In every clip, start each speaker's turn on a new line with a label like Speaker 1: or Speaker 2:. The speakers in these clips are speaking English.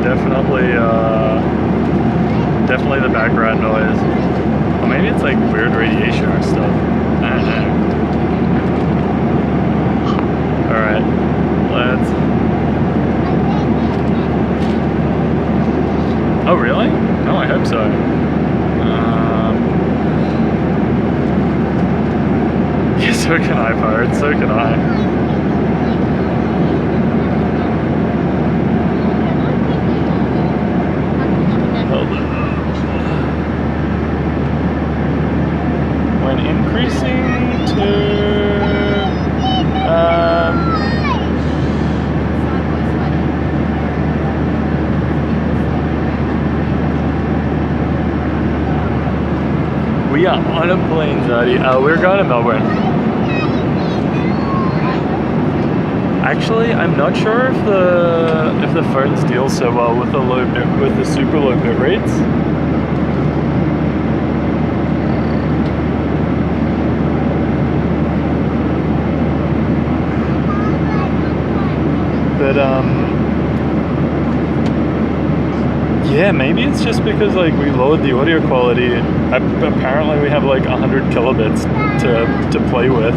Speaker 1: definitely definitely the background noise. Or maybe it's like weird radiation or stuff. I don't know. Alright, let's... Oh really? Oh, I hope so. Yeah, so can I, Pirates, so can I. When increasing to we are on a plane, Zadie. We're going to Melbourne. Actually, I'm not sure if the phones deal so well with the super low bit rates. But yeah, maybe it's just because like we lowered the audio quality. Apparently we have like 100 kilobits to play with.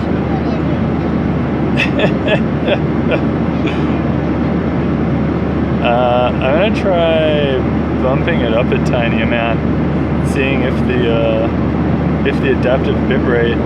Speaker 1: I'm gonna try bumping it up a tiny amount, seeing if the adaptive bitrate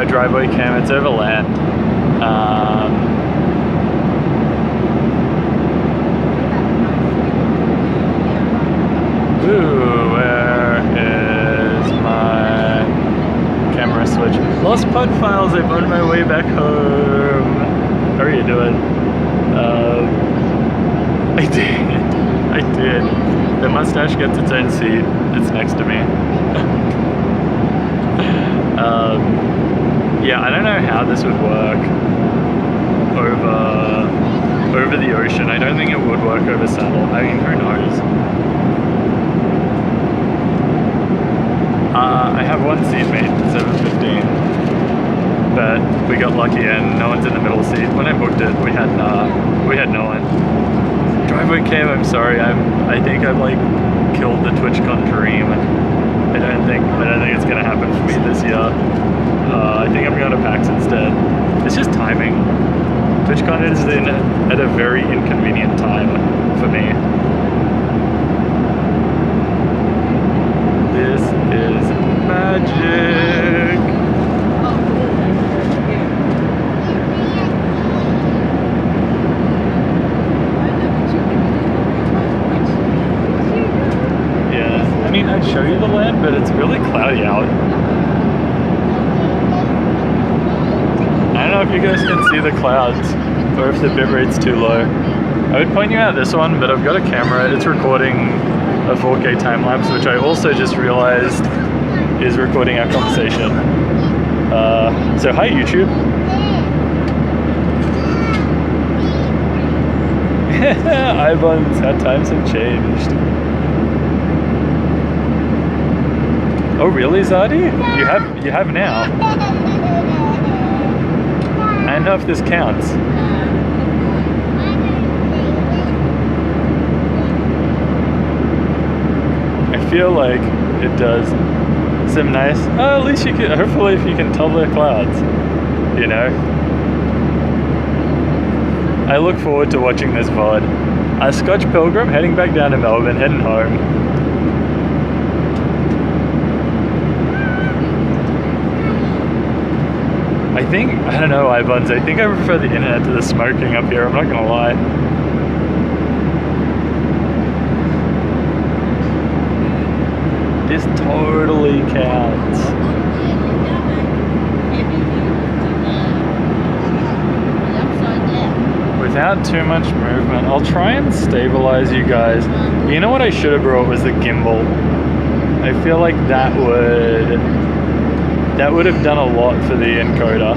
Speaker 1: driveway cam, it's over land. Ooh, where is my camera switch? Lost pod files, I've on my way back home. How are you doing? I did. The mustache gets its own seat. It's next to me. Yeah, I don't know how this would work over the ocean. I don't think it would work over saddle. I mean, who knows? I have one seatmate, 715, but we got lucky and no one's in the middle seat. When I booked it, we had no one. Driveway cam, I'm sorry. I think I've like killed the TwitchCon dream. I don't think it's gonna happen for me this year. I think I'm going to PAX instead. It's just timing. TwitchCon is at a very inconvenient time for me. This is magic. Yeah, I mean, I'd show you the land, but it's really cloudy out. I don't know if you guys can see the clouds or if the bitrate's too low. I would point you out this one, but I've got a camera. It's recording a 4K time-lapse, which I also just realized is recording our conversation. So hi, YouTube. Ibons, how times have changed. Oh really, Zadie? You have now. I don't know if this counts. I feel like it does. Some nice. Oh, at least you can. Hopefully, if you can tell the clouds, you know. I look forward to watching this VOD. Scotch Pilgrim heading back down to Melbourne, heading home. I think, I don't know, iBuns, I think I prefer the internet to the smoking up here, I'm not gonna lie. This totally counts. Without too much movement, I'll try and stabilize you guys. You know what I should have brought was the gimbal. I feel like that would have done a lot for the encoder.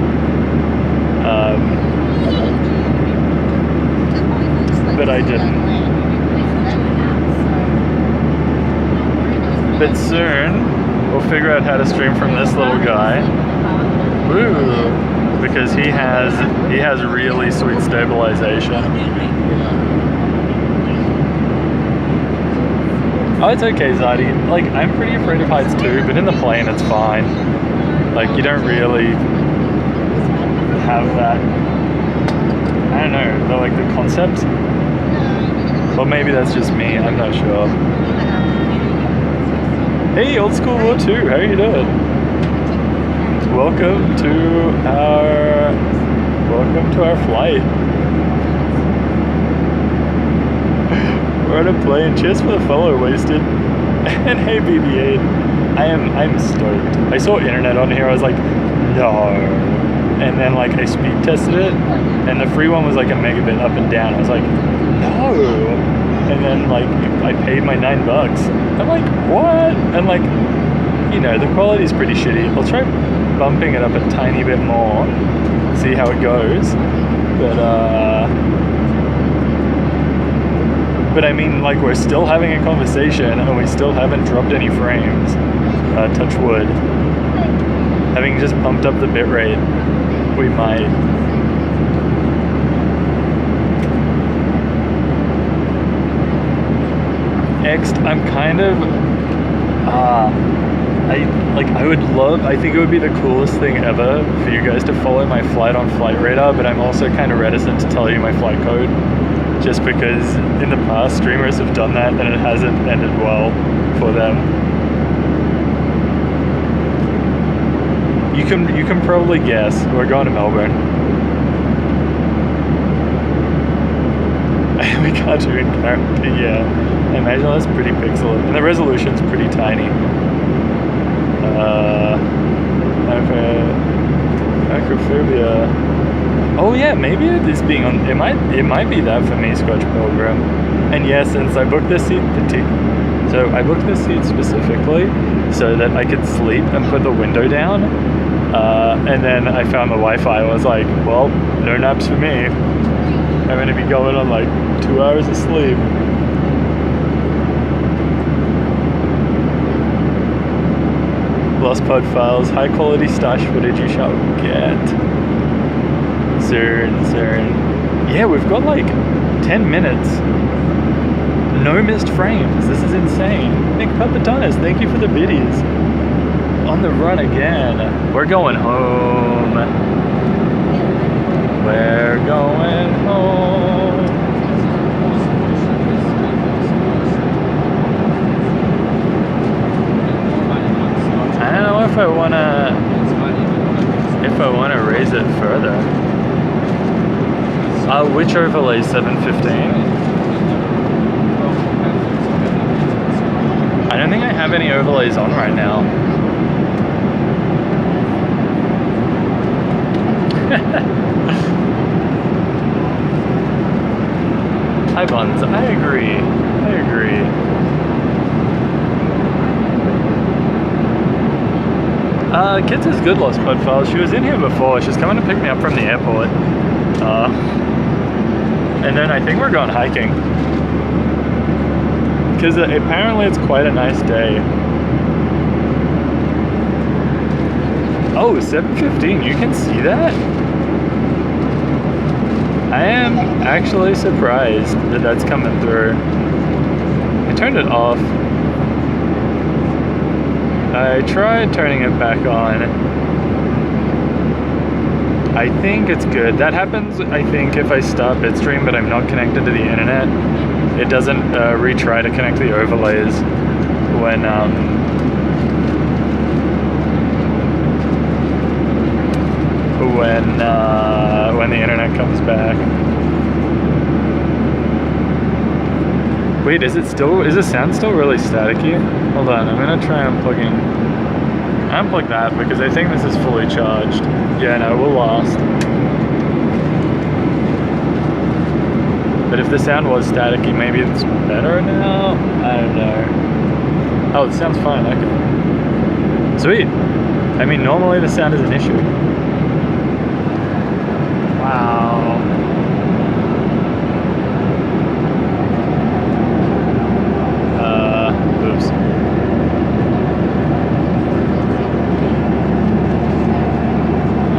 Speaker 1: But I didn't. But soon we'll figure out how to stream from this little guy. Woo! Because he has really sweet stabilization. Oh, it's okay, Zadie. Like, I'm pretty afraid of heights too, but in the plane it's fine. Like, you don't really have that. I don't know, the concept. Or maybe that's just me, I'm not sure. Hey, Old School War 2, how are you doing? Welcome to our flight. We're on a plane. Cheers for the follow, Wasted. And hey, BB-8. I'm stoked. I saw internet on here. I was like, no. And then like I speed tested it, and the free one was like a megabit up and down. I was like, no. And then like I paid my $9. I'm like, what? And like, you know, the quality's pretty shitty. I'll try bumping it up a tiny bit more, see how it goes. But I mean, like, we're still having a conversation and we still haven't dropped any frames. Touch wood. Having just bumped up the bitrate, we might. Next, I'm kind of I think it would be the coolest thing ever for you guys to follow my flight on Flight Radar, but I'm also kind of reticent to tell you my flight code, just because in the past streamers have done that and it hasn't ended well for them. You can probably guess. We're going to Melbourne. We can't do it in character, yeah. I imagine that's pretty pixelated, and the resolution's pretty tiny. Acrophobia. Oh yeah, maybe it is being on. It might be that for me, Scotch Pilgrim. And yeah, since I booked this seat, I booked this seat specifically so that I could sleep and put the window down. And then I found the Wi-Fi. I was like, well, no naps for me. I'm gonna be going on like 2 hours of sleep. Lost pod files, high quality stash footage you shall get. Soon. Yeah, we've got like 10 minutes. No missed frames. This is insane. Nick Papatonis, thank you for the biddies. On the run again. We're going home. We're going home. I don't know if I wanna raise it further. Which overlay? 715? I don't think I have any overlays on right now. Hi Buns, I agree. Kids is good, Lost Pod Files. She was in here before. She's coming to pick me up from the airport. And then I think we're going hiking. Because apparently it's quite a nice day. Oh, 7:15, you can see that? I am actually surprised that that's coming through. I turned it off. I tried turning it back on. I think it's good. That happens, I think, if I start Bitstream, but I'm not connected to the internet. It doesn't retry to connect the overlays when Wait, is the sound still really staticky? Hold on, I'm gonna try unplug that because I think this is fully charged. Yeah, no, it will last. But if the sound was staticky, maybe it's better now? I don't know. Oh, it sounds fine, okay. Sweet. I mean, normally the sound is an issue. Wow. Oops.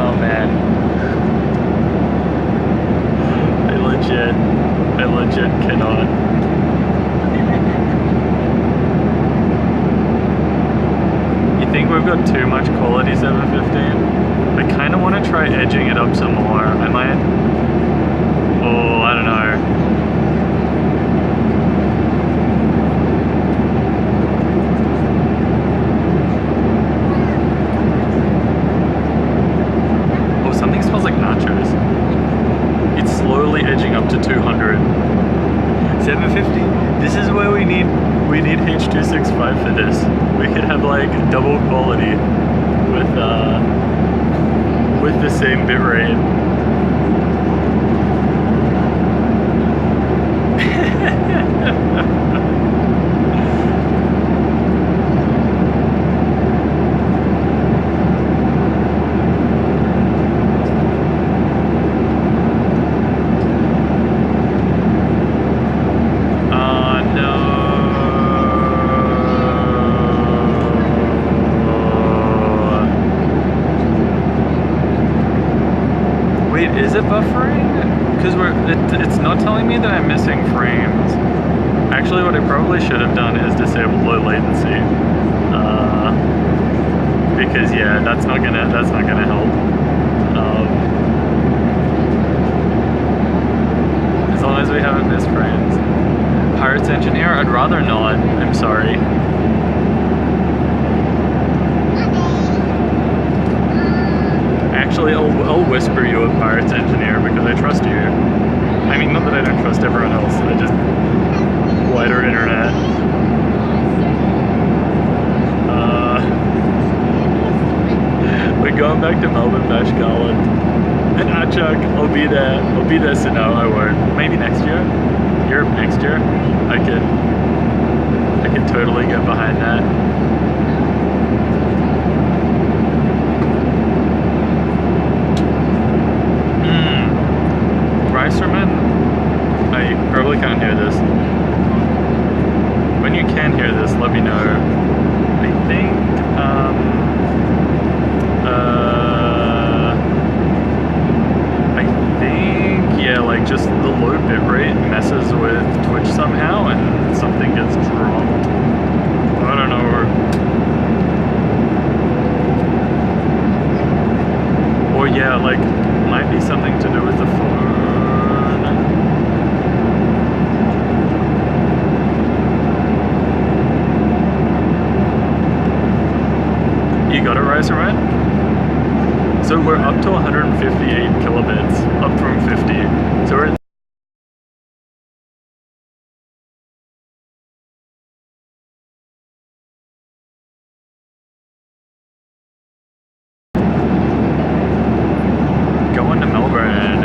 Speaker 1: Oh man. I legit cannot. You think we've got too much quality 715? I kind of want to try edging it up some more. I might. Oh, I don't know. Oh, something smells like nachos. It's slowly edging up to 200. 750. This is where we need H.265 for this. We could have like double quality with the same bitrate. Is it buffering? Because it's not telling me that I'm missing frames. Actually, what I probably should have done is disable low latency. Because yeah, that's not gonna help. As long as we haven't missed frames. Pirates Engineer, I'd rather not. I'm sorry. Actually, I'll whisper you a Pirates Engineer because I trust you. I mean, not that I don't trust everyone else, I just... wider internet. We're going back to Melbourne Bash Garland. And Achak, I'll be there soon. No, I won't. Maybe next year? Europe next year? I could totally get behind that. Ricerman, I probably can't hear this. When you can hear this, let me know. I think, yeah, like just the low bitrate messes with Twitch somehow and something gets dropped. I don't know. Or yeah, like, might be something to do with the phone. You got it, Riser, right? So we're up to 158 kilobits, up from 50. So we're at going to Melbourne.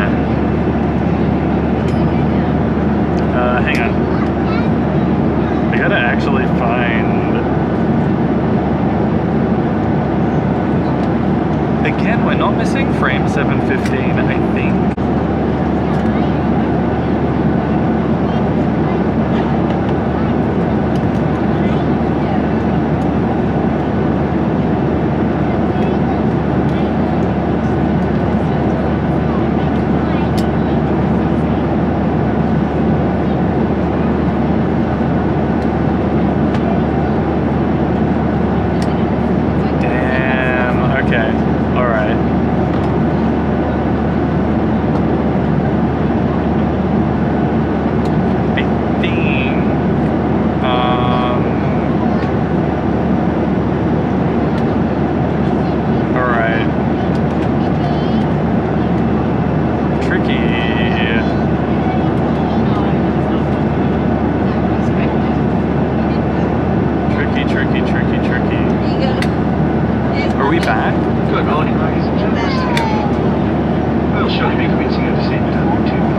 Speaker 1: Hang on. I gotta actually find... Again, we're not missing frame 715, I think. Are we back?
Speaker 2: Good morning, ladies and gentlemen. We'll surely be commencing our descent.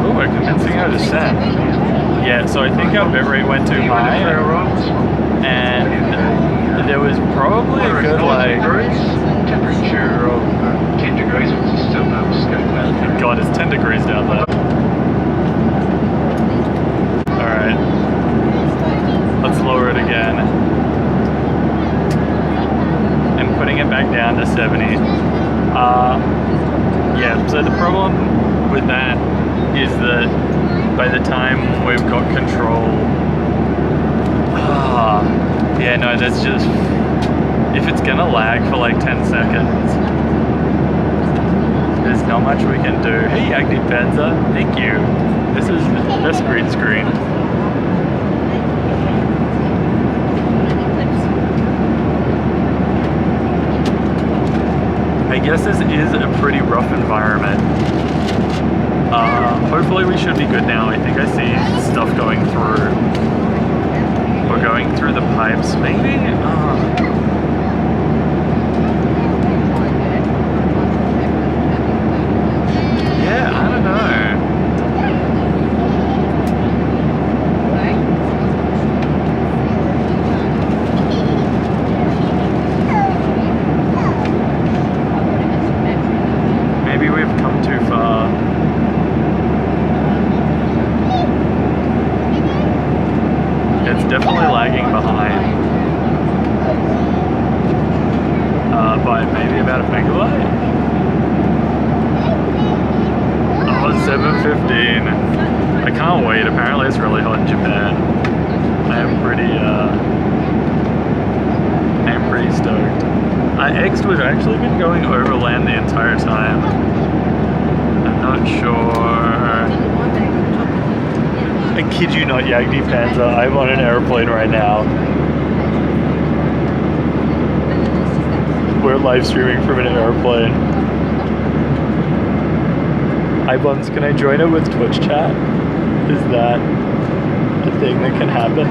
Speaker 1: Oh, we're commencing our descent. Yeah, so I think our bit rate went too high, and there was probably a good like...
Speaker 2: Temperature of 10 degrees, which is still scope.
Speaker 1: God, it's 10 degrees down there. Alright. Let's lower it again. And putting it back down to 70. Yeah, so the problem with that is that by the time we've got control... yeah, no, that's just... If it's gonna lag for like 10 seconds, there's not much we can do. Hey, Active Panzer, thank you. This is the best green screen. I guess this is a pretty rough environment. Hopefully we should be good now. I think I see stuff going through. We're going through the pipes, maybe? Yeah, I don't know. Maybe we've come too far. It's definitely lagging behind. By maybe about a megabyte. Oh, 7:15. I can't wait. Apparently it's really hot in Japan. I am pretty stoked. We've actually been going overland the entire time. I'm not sure. I kid you not, Yagdi Panzer. I'm on an aeroplane right now. We're live streaming from an airplane. Hi Buns, can I join it with Twitch chat? Is that a thing that can happen?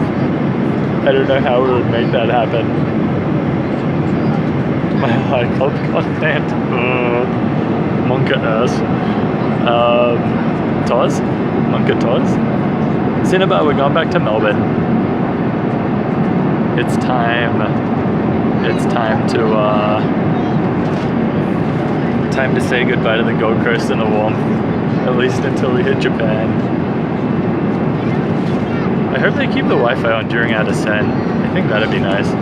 Speaker 1: I don't know how we would make that happen. My high club content. Monka ass. Toz? Monka Toz? Cinnabar, we're going back to Melbourne. It's time. It's time to say goodbye to the Gold Coast and the warmth, at least until we hit Japan. I hope they keep the Wi-Fi on during our descent. I think that'd be nice.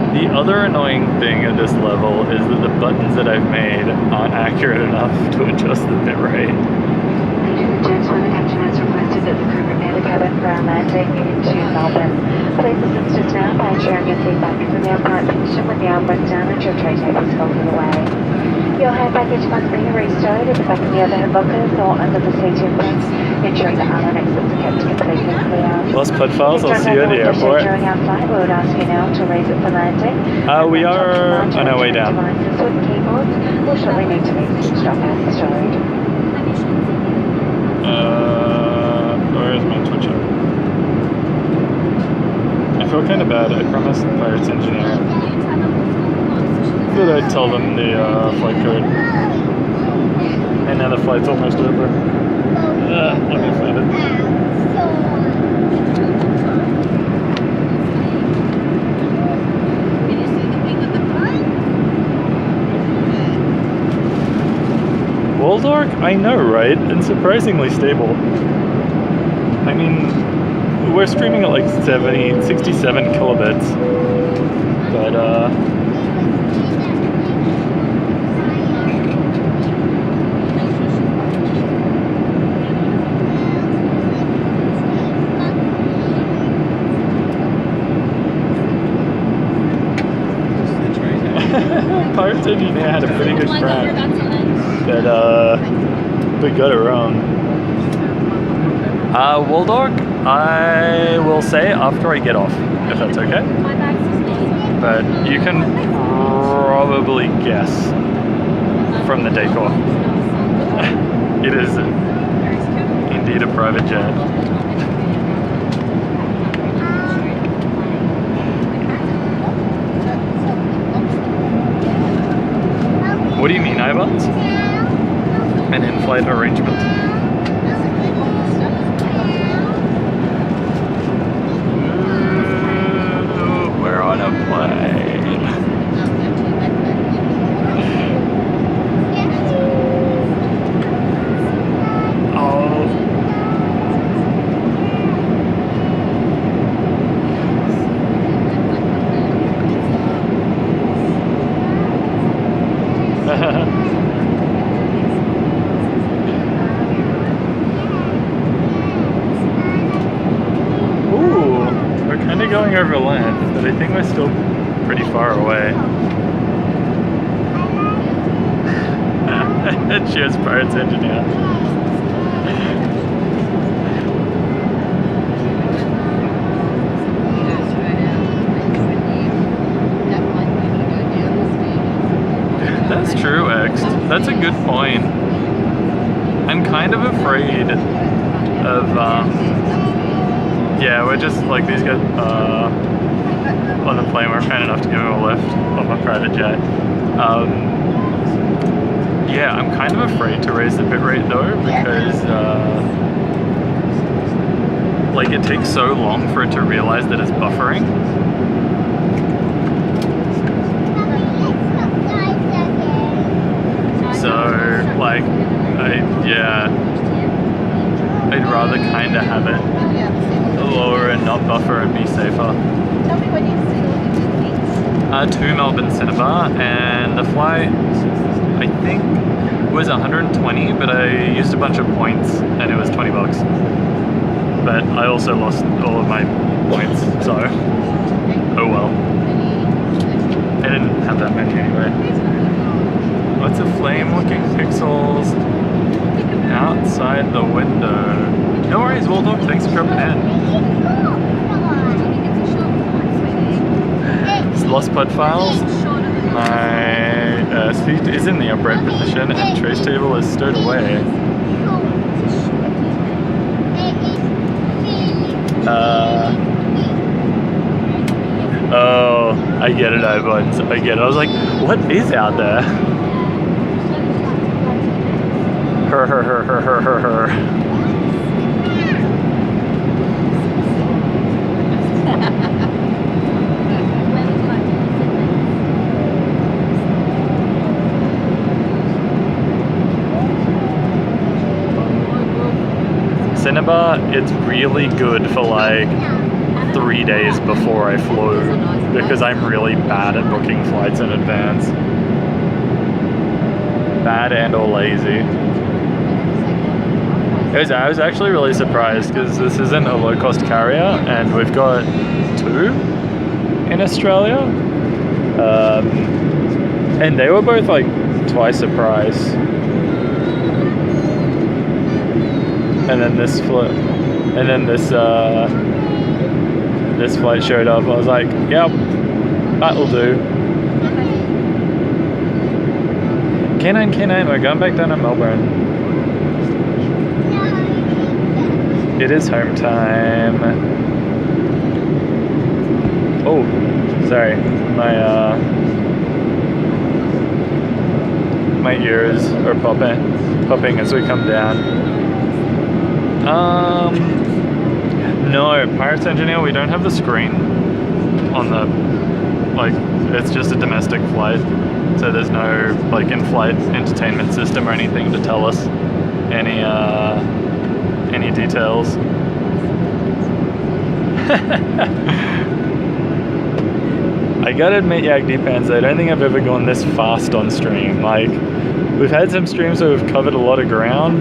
Speaker 1: The other annoying thing at this level is that the buttons that I've made aren't accurate enough to adjust the bit rate.
Speaker 3: Ladies and gentlemen, the captain has requested that the crew prepare the cabin for our landing into Melbourne. Please assist us now by ensuring your seat back from the upright position with the arm bent down and your tray tables folded away. Your hand baggage must be restowed at the back of the overhead lockers or under the seating pins, ensuring that island exits are kept completely clear.
Speaker 1: Lost pod files, I'll see you at the airport.
Speaker 3: During our flight, we would ask you now to raise it for landing.
Speaker 1: We are on our way down.
Speaker 3: Devices with keyboards will shortly need to be switched off and stowed.
Speaker 1: Where is my Twitch app? I feel kind of bad. I promised the Pirates engineer that I'd tell them the flight code. And now the flight's almost over. Let me find it. Waldorf? I know, right? And surprisingly stable. I mean, we're streaming at like 67 kilobits. But, Pirates engineer had a pretty good crack. But we got it wrong. Waldorf, I will say after I get off, if that's okay. But you can probably guess from the decor. It is indeed a private jet. What do you mean, Ivans? An in-flight arrangement. Ooh, we're on a plane. Oh. Going over land, but I think we're still pretty far away. Cheers, Pirates Engineer. That's true, X. That's a good point. I'm kind of afraid of yeah, we're just like these guys on the plane. We're kind enough to give him a lift on my private jet. Yeah, I'm kind of afraid to raise the bit rate though, because like it takes so long for it to realize that it's buffering. So like, I'd rather kind of have it lower and not buffer and be safer.
Speaker 4: Tell me when you see all the
Speaker 1: To Melbourne Cinema, and the flight I think was 120, but I used a bunch of points and it was 20 bucks. But I also lost all of my points, so oh well. I didn't have that many anyway. Lots of flame looking pixels outside the window. No worries, Waldorf, thanks for dropping in. Lost pod files. My seat is in the upright position and trace table is stowed away. Oh, I get it, Ivans. I get it. I was like, what is out there? Her. Cinnabar, it's really good for like 3 days before I flew, because I'm really bad at booking flights in advance. Bad and or lazy. I was actually really surprised because this isn't a low-cost carrier and we've got 2 in Australia. And they were both like twice the price. And then this flight showed up. I was like, yep, that'll do. K9, we're going back down to Melbourne. It is home time. Oh, sorry. My ears are popping as we come down. No, Pirates Engineer, we don't have the screen on the, like, it's just a domestic flight. So there's no, like, in-flight entertainment system or anything to tell us any details. I gotta admit, Yak Depans, I don't think I've ever gone this fast on stream. Like, we've had some streams where we've covered a lot of ground,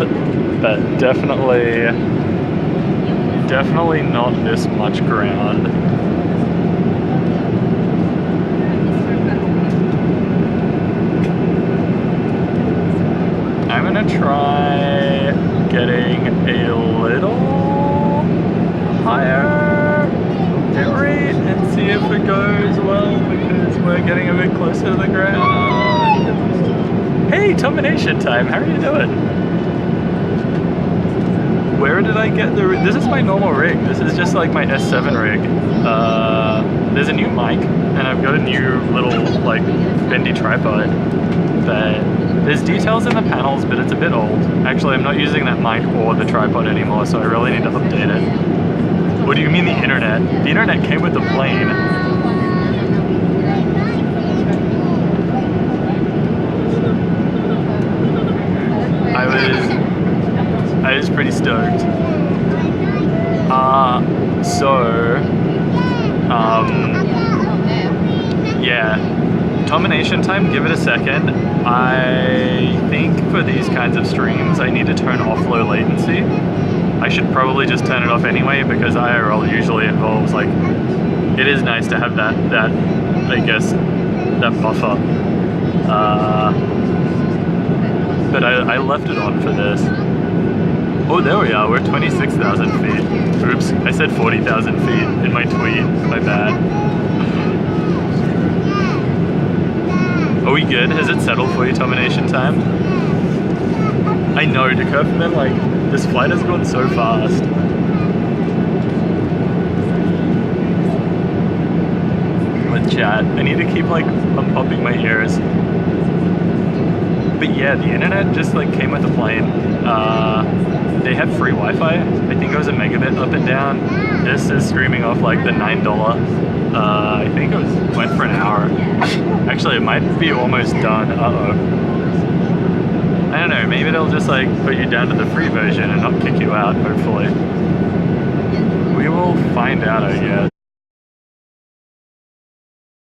Speaker 1: but definitely not this much ground. I'm gonna try getting a little higher hit rate and see if it goes well, because we're getting a bit closer to the ground. Hey, termination time. How are you doing? Where did I get the... This is my normal rig. This is just like my S7 rig. There's a new mic, and I've got a new little, like, bendy tripod. But there's details in the panels, but it's a bit old. Actually, I'm not using that mic or the tripod anymore, so I really need to update it. What do you mean the internet? The internet came with the plane. I was pretty stoked. Yeah. Termination time, give it a second. I think for these kinds of streams, I need to turn off low latency. I should probably just turn it off anyway because IRL usually involves, like, it is nice to have that I guess, that buffer. But I left it on for this. Oh, there we are, we're 26,000 feet. Oops, I said 40,000 feet in my tweet, my bad. Are we good? Has it settled for you, termination time? I know, Decurfman, like, this flight has gone so fast. With chat, I need to keep, like, unpopping my ears. But yeah, the internet just, like, came with the plane. They have free Wi-Fi. I think it was a megabit up and down. This is streaming off, like, the $9. I think it went for an hour. Actually, it might be almost done. Uh-oh. I don't know, maybe they'll just, like, put you down to the free version and not kick you out, hopefully. We will find out, I guess.